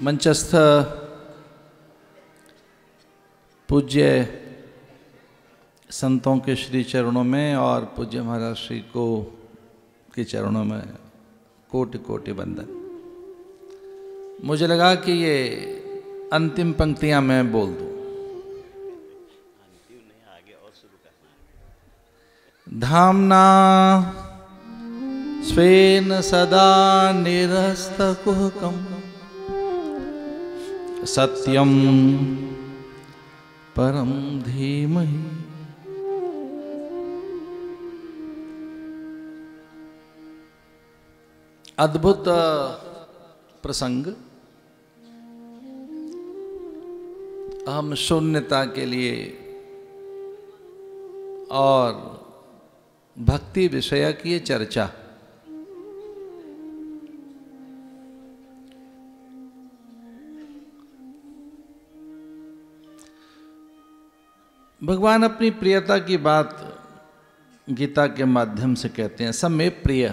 मंचस्थ पूज्य संतों के श्री चरणों में और पूज्य महाराज श्री को के चरणों में कोटि कोटि वंदन। मुझे लगा कि ये अंतिम पंक्तियां मैं बोल दूं। धामना स्वेन सदा निरस्तकुहकम् सत्यम परम धीमहि। अद्भुत प्रसंग। हम शून्यता के लिए और भक्ति विषयक ये चर्चा। भगवान अपनी प्रियता की बात गीता के माध्यम से कहते हैं, सब में प्रिय,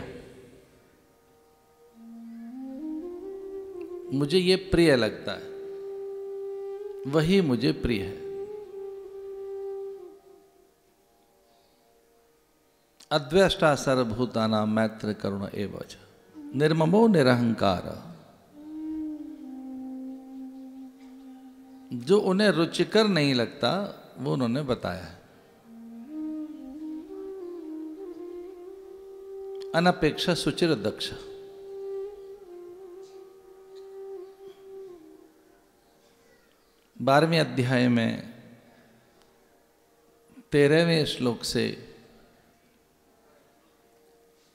मुझे ये प्रिय लगता है, वही मुझे प्रिय है। अद्वेष्टा सर्वभूतानां मैत्र करुण एवच निर्ममो निरहंकार। जो उन्हें रुचिकर नहीं लगता वो उन्होंने बताया है। अनपेक्षा सुचिर दक्ष। बारहवें अध्याय में 13वें श्लोक से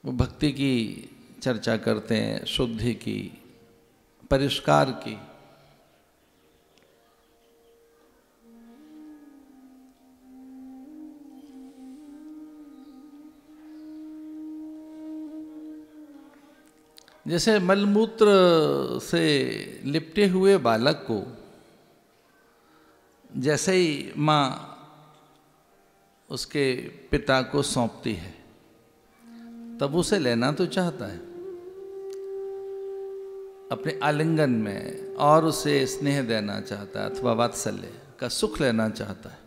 वो भक्ति की चर्चा करते हैं, शुद्धि की, परिष्कार की। जैसे मलमूत्र से लिपटे हुए बालक को जैसे ही माँ उसके पिता को सौंपती है तब उसे लेना तो चाहता है अपने आलिंगन में और उसे स्नेह देना चाहता है अथवा वात्सल्य का सुख लेना चाहता है,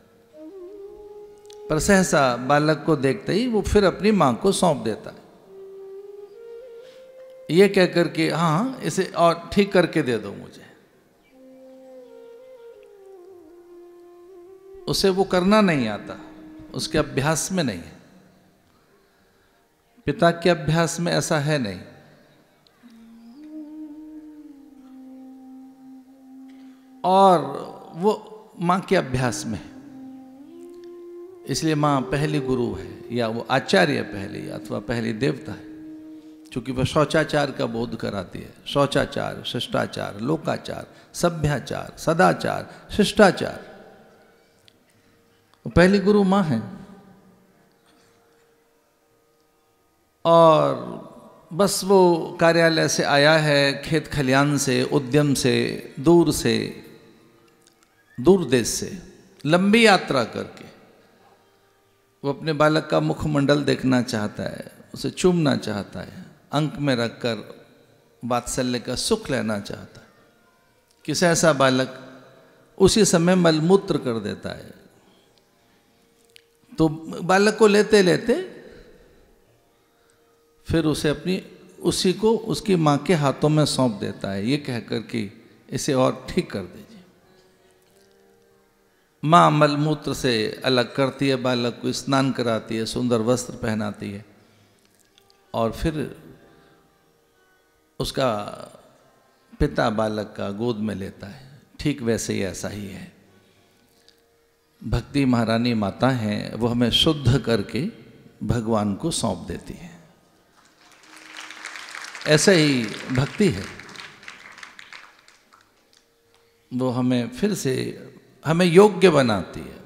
पर सहसा बालक को देखते ही वो फिर अपनी माँ को सौंप देता है, ये कह कर के हाँ इसे और ठीक करके दे दो मुझे। उसे वो करना नहीं आता, उसके अभ्यास में नहीं है। पिता के अभ्यास में ऐसा है नहीं। और वो माँ के अभ्यास में है। इसलिए माँ पहली गुरु है या वो आचार्य पहली अथवा पहली देवता है, क्योंकि वह शौचाचार का बोध कराती है। शौचाचार, शिष्टाचार, लोकाचार, सभ्याचार, सदाचार, शिष्टाचार। वो पहली गुरु माँ है। और बस वो कार्यालय से आया है, खेत खलियान से, उद्यम से, दूर देश से लंबी यात्रा करके वो अपने बालक का मुखमंडल देखना चाहता है, उसे चूमना चाहता है, अंक में रखकर वात्सल्य का सुख लेना चाहता है। किसी ऐसा बालक उसी समय मलमूत्र कर देता है तो बालक को लेते लेते फिर उसे उसी को उसकी माँ के हाथों में सौंप देता है, ये कहकर कि इसे और ठीक कर दीजिए। माँ मलमूत्र से अलग करती है, बालक को स्नान कराती है, सुंदर वस्त्र पहनाती है और फिर उसका पिता बालक का गोद में लेता है। ठीक वैसे ही ऐसा ही है। भक्ति महारानी माता हैं, वो हमें शुद्ध करके भगवान को सौंप देती है। ऐसे ही भक्ति है, वो हमें फिर से हमें योग्य बनाती है।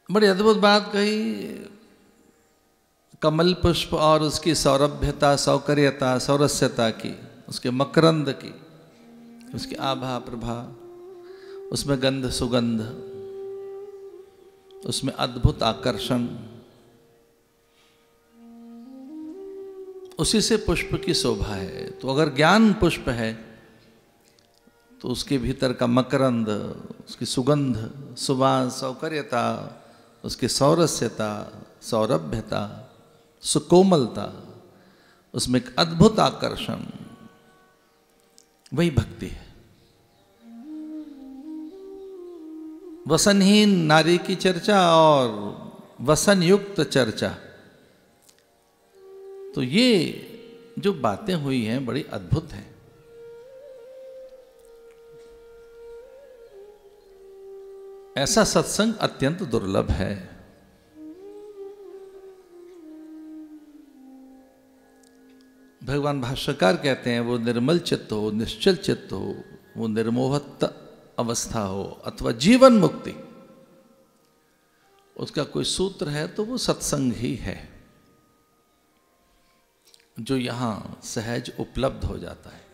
बड़ी अद्भुत बात कही। कमल पुष्प और उसकी सौरभ्यता, सौकर्यता, सौरस्यता की, उसके मकरंद की, उसकी आभा प्रभा, उसमें गंध सुगंध, उसमें अद्भुत आकर्षण, उसी से पुष्प की शोभा है। तो अगर ज्ञान पुष्प है तो उसके भीतर का मकरंद, उसकी सुगंध, सुवास, सौकर्यता, उसकी सौरस्यता, सौरभ्यता, सुकोमलता, उसमें एक अद्भुत आकर्षण, वही भक्ति है। वसनहीन नारी की चर्चा और वसन युक्त चर्चा, तो ये जो बातें हुई हैं बड़ी अद्भुत हैं। ऐसा सत्संग अत्यंत दुर्लभ है। भगवान भाष्यकार कहते हैं वो निर्मल चित्त हो, निश्चल चित्त हो, वो निर्मोहत अवस्था हो अथवा जीवन मुक्ति, उसका कोई सूत्र है तो वो सत्संग ही है, जो यहां सहज उपलब्ध हो जाता है।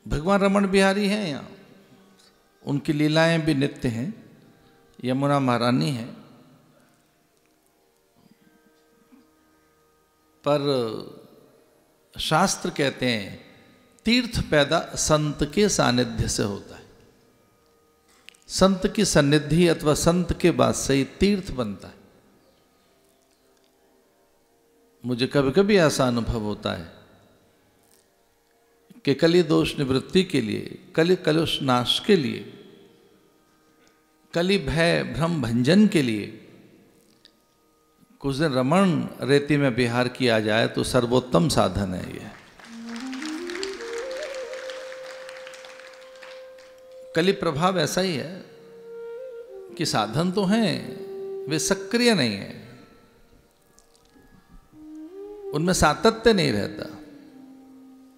भगवान रमण बिहारी हैं यहाँ, उनकी लीलाएं भी नित्य हैं। यमुना महारानी है, पर शास्त्र कहते हैं तीर्थ पैदा संत के सानिध्य से होता है। संत की सन्निधि अथवा संत के बाद से ही तीर्थ बनता है। मुझे कभी कभी ऐसा अनुभव होता है कि कली दोष निवृत्ति के लिए, कली कलुष नाश के लिए, कली भय भ्रम भंजन के लिए कुछ दिन रमण रेती में विहार किया जाए तो सर्वोत्तम साधन है ये। कली प्रभाव ऐसा ही है कि साधन तो हैं, वे सक्रिय नहीं है, उनमें सातत्य नहीं रहता,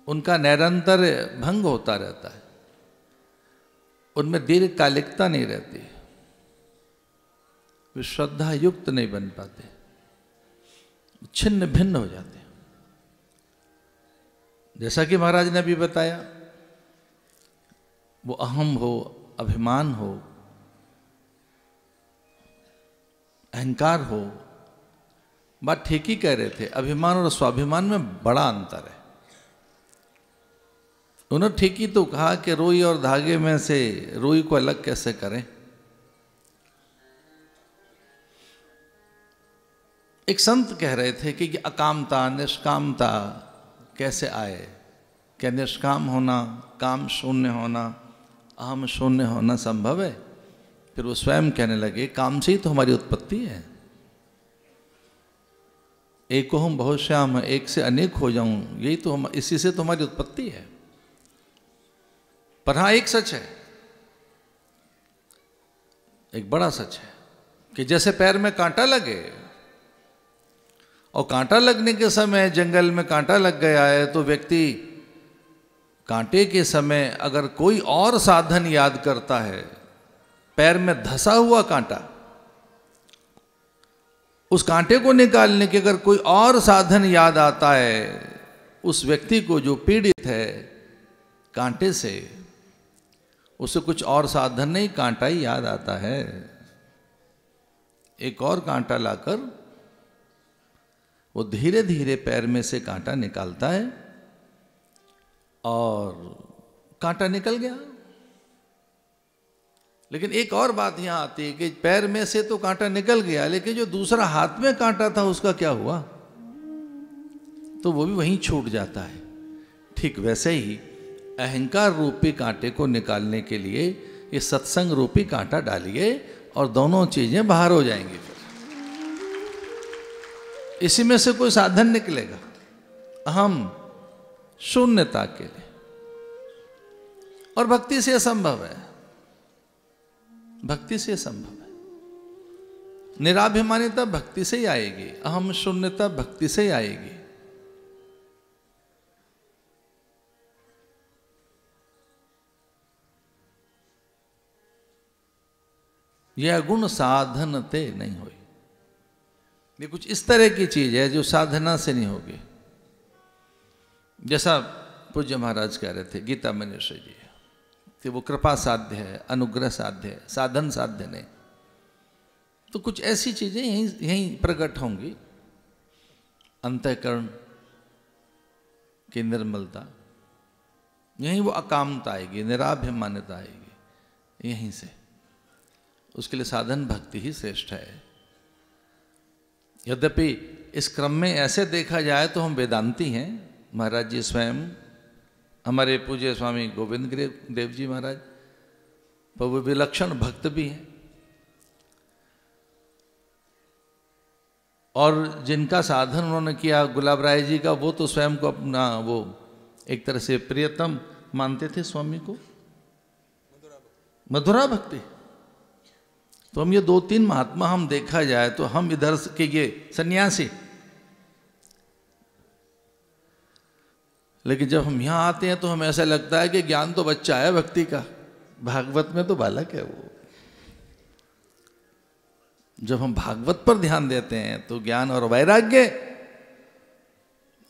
उनका निरंतर भंग होता रहता है, उनमें दीर्घकालिकता नहीं रहती, वे श्रद्धा युक्त नहीं बन पाते, छिन्न भिन्न हो जाते हैं। जैसा कि महाराज ने अभी बताया, वो अहम हो, अभिमान हो, अहंकार हो, बात ठीक ही कह रहे थे। अभिमान और स्वाभिमान में बड़ा अंतर है। उन्होंने ठीक ही तो कहा कि रुई और धागे में से रुई को अलग कैसे करें। एक संत कह रहे थे कि अकामता निष्कामता कैसे आए, क्या निष्काम होना, काम शून्य होना, अहम शून्य होना संभव है? फिर वो स्वयं कहने लगे, काम से ही तो हमारी उत्पत्ति है। एको हम बहुश्याम, एक से अनेक हो जाऊं, यही तो हम, इसी से तो हमारी उत्पत्ति है। पर हाँ, एक सच है, एक बड़ा सच है कि जैसे पैर में कांटा लगे और कांटा लगने के समय जंगल में कांटा लग गया है तो व्यक्ति कांटे के समय अगर कोई और साधन याद करता है, पैर में धंसा हुआ कांटा, उस कांटे को निकालने के अगर कोई और साधन याद आता है, उस व्यक्ति को जो पीड़ित है कांटे से, उसे कुछ और साधन नहीं, कांटा ही याद आता है। एक और कांटा लाकर वो धीरे धीरे पैर में से कांटा निकालता है और कांटा निकल गया। लेकिन एक और बात यहां आती है कि पैर में से तो कांटा निकल गया, लेकिन जो दूसरा हाथ में कांटा था उसका क्या हुआ? तो वो भी वहीं छूट जाता है। ठीक वैसे ही अहंकार रूपी कांटे को निकालने के लिए ये सत्संग रूपी कांटा डालिए और दोनों चीजें बाहर हो जाएंगी। फिर इसी में से कोई साधन निकलेगा अहम शून्यता के लिए, और भक्ति से असंभव है, भक्ति से असंभव है। निराभिमानिता भक्ति से ही आएगी, अहम शून्यता भक्ति से ही आएगी। यह गुण साधनते नहीं हुई। ये कुछ इस तरह की चीज है जो साधना से नहीं होगी। जैसा पूज्य महाराज कह रहे थे, गीता मनीषी जी, कि वो कृपा साध्य है, अनुग्रह साध्य है, साधन साध्य नहीं। तो कुछ ऐसी चीजें यहीं प्रकट होंगी। अंतःकरण की निर्मलता, यहीं वो अकामता आएगी, निराभिमान्यता आएगी, यहीं से। उसके लिए साधन भक्ति ही श्रेष्ठ है। यद्यपि इस क्रम में ऐसे देखा जाए तो हम वेदांती हैं। महाराज जी स्वयं, हमारे पूज्य स्वामी गोविंद देव जी महाराज, पर वो विलक्षण भक्त भी हैं। और जिनका साधन उन्होंने किया गुलाब राय जी का, वो तो स्वयं को अपना वो एक तरह से प्रियतम मानते थे स्वामी को, मधुरा भक्ति। तो हम ये 2-3 महात्मा हम देखा जाए तो हम इधर के ये सन्यासी, लेकिन जब हम यहाँ आते हैं तो हमें ऐसा लगता है कि ज्ञान तो बच्चा है भक्ति का, भागवत में तो बालक है वो। जब हम भागवत पर ध्यान देते हैं तो ज्ञान और वैराग्य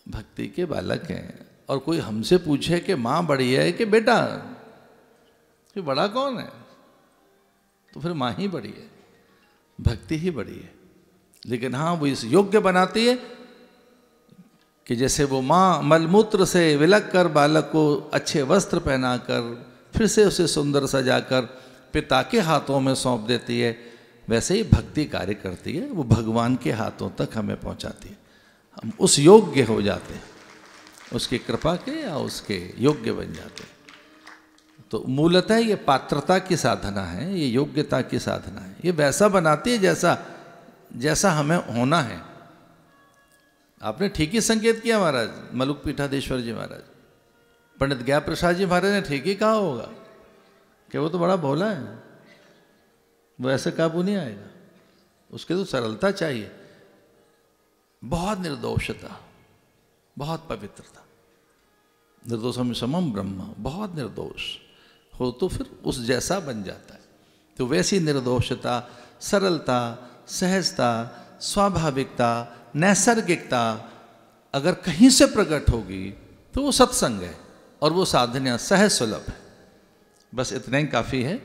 भक्ति के बालक हैं। और कोई हमसे पूछे कि माँ बड़ी है कि बेटा, कि बड़ा कौन है, तो फिर माँ ही बड़ी है, भक्ति ही बड़ी है। लेकिन हाँ, वो इस योग्य बनाती है कि जैसे वो माँ मलमूत्र से विलक कर बालक को अच्छे वस्त्र पहनाकर फिर से उसे सुंदर सजाकर पिता के हाथों में सौंप देती है, वैसे ही भक्ति कार्य करती है। वो भगवान के हाथों तक हमें पहुंचाती है। हम उस योग्य हो जाते हैं, उसकी कृपा के या उसके योग्य बन जाते हैं। तो मूलतः ये पात्रता की साधना है, ये योग्यता की साधना है। ये वैसा बनाती है जैसा जैसा हमें होना है। आपने ठीक ही संकेत किया महाराज, मलुक पीठाधीश्वर जी महाराज, पंडित ज्ञा प्रसाद जी महाराज ने ठीक ही कहा होगा कि वो तो बड़ा भोला है, वो ऐसे काबू नहीं आएगा, उसके तो सरलता चाहिए, बहुत निर्दोषता, बहुत पवित्रता। निर्दोषम समम ब्रह्म, बहुत निर्दोष हो तो फिर उस जैसा बन जाता है। तो वैसी निर्दोषता, सरलता, सहजता, स्वाभाविकता, नैसर्गिकता अगर कहीं से प्रकट होगी तो वो सत्संग है और वो साधना सहज सुलभ है। बस इतना ही काफ़ी है।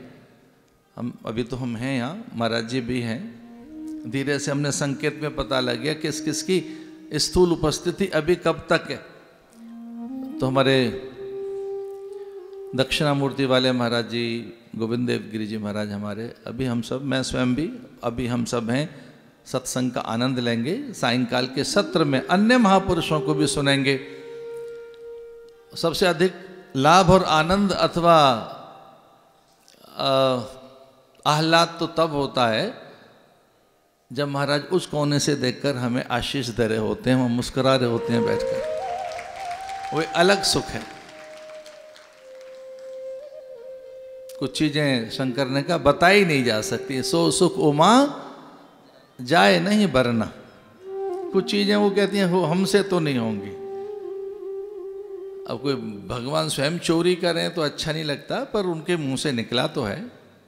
हम अभी तो हम हैं यहाँ, महाराज जी भी हैं, धीरे से हमने संकेत में पता लग गया किस किस की स्थूल उपस्थिति अभी कब तक है। तो हमारे दक्षिणामूर्ति वाले महाराज जी, गोविंद देव गिरी जी महाराज हमारे, अभी हम सब, मैं स्वयं भी, अभी हम सब हैं, सत्संग का आनंद लेंगे। सायंकाल के सत्र में अन्य महापुरुषों को भी सुनेंगे। सबसे अधिक लाभ और आनंद अथवा आह्लाद तो तब होता है जब महाराज उस कोने से देखकर हमें आशीष दे रहे होते हैं, हम मुस्कुरा रहे होते हैं बैठकर, वो अलग सुख है। कुछ चीजें शंकर ने कहा बताई नहीं जा सकती, सो सुख उमा जाए नहीं बरना। कुछ चीजें वो कहती हैं वो हमसे तो नहीं होंगी। अब कोई भगवान स्वयं चोरी करें तो अच्छा नहीं लगता, पर उनके मुंह से निकला तो है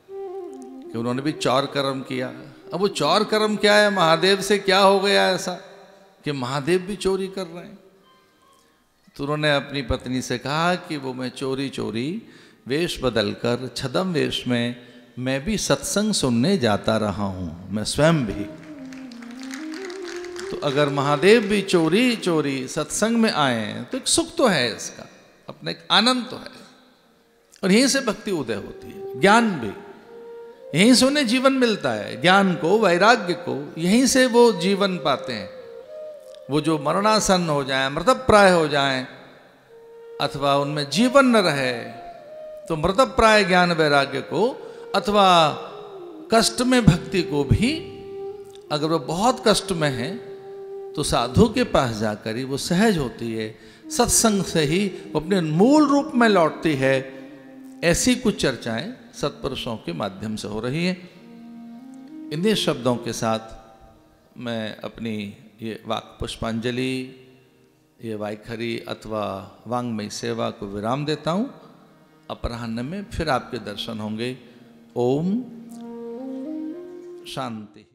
कि उन्होंने भी चौर कर्म किया। अब वो चौर कर्म क्या है, महादेव से क्या हो गया ऐसा कि महादेव भी चोरी कर रहे हैं। तो उन्होंने अपनी पत्नी से कहा कि वो मैं चोरी चोरी वेश बदलकर छदम वेश में मैं भी सत्संग सुनने जाता रहा हूं, मैं स्वयं भी। तो अगर महादेव भी चोरी चोरी सत्संग में आए तो एक सुख तो है इसका, अपना एक आनंद तो है। और यहीं से भक्ति उदय होती है, ज्ञान भी यहीं से उन्हें जीवन मिलता है, ज्ञान को, वैराग्य को, यहीं से वो जीवन पाते हैं। वो जो मरणासन हो जाए, मृतप्राय हो जाए, अथवा उनमें जीवन न रहे, तो मृतप्राय ज्ञान वैराग्य को अथवा कष्ट में भक्ति को भी, अगर वो बहुत कष्ट में है तो साधु के पास जाकर ही वो सहज होती है, सत्संग से ही वो अपने मूल रूप में लौटती है। ऐसी कुछ चर्चाएं सत्पुरुषों के माध्यम से हो रही हैं। इन्हीं शब्दों के साथ मैं अपनी ये वाक पुष्पांजलि, ये वाइखरी अथवा वांग्मयी सेवा को विराम देता हूँ। अपराह्न में फिर आपके दर्शन होंगे। ओम शांति।